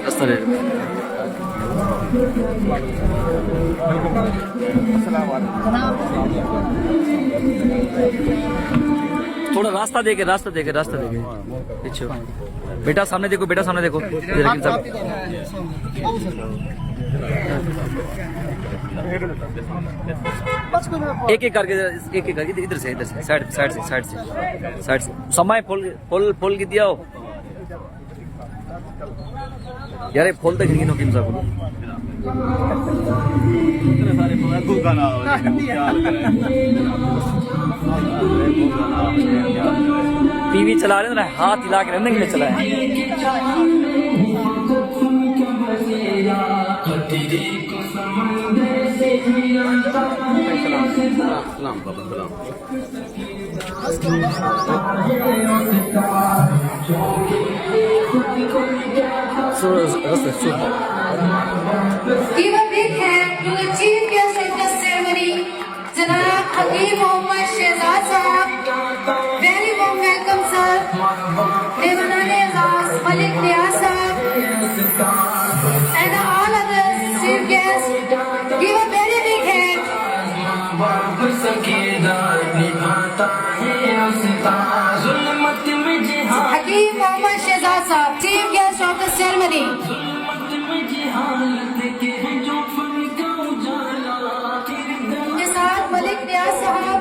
रास्ता दे। थोड़ा रास्ता देके पीछे बेटा सामने देखो, बेटा सामने देखो। लेकिन सब एक एक करके इधर से साइड से समय फुल की दिया हो यार, फुल तक गिनो किम सा टीवी चला रहे ना, हाथ हिला के रनिंग में चला है। Give a big hand to the chief guest of the ceremony, Janab Hakeem Mohammad Shehzad Sahab. Very warm welcome, sir. Devanane Azaz, Malik Riaz Sahab, and all other chief guests. Give a very big hand. Hakeem Mohammad Shehzad Sahab, chief guest of the ceremony. Malik रियाज साहब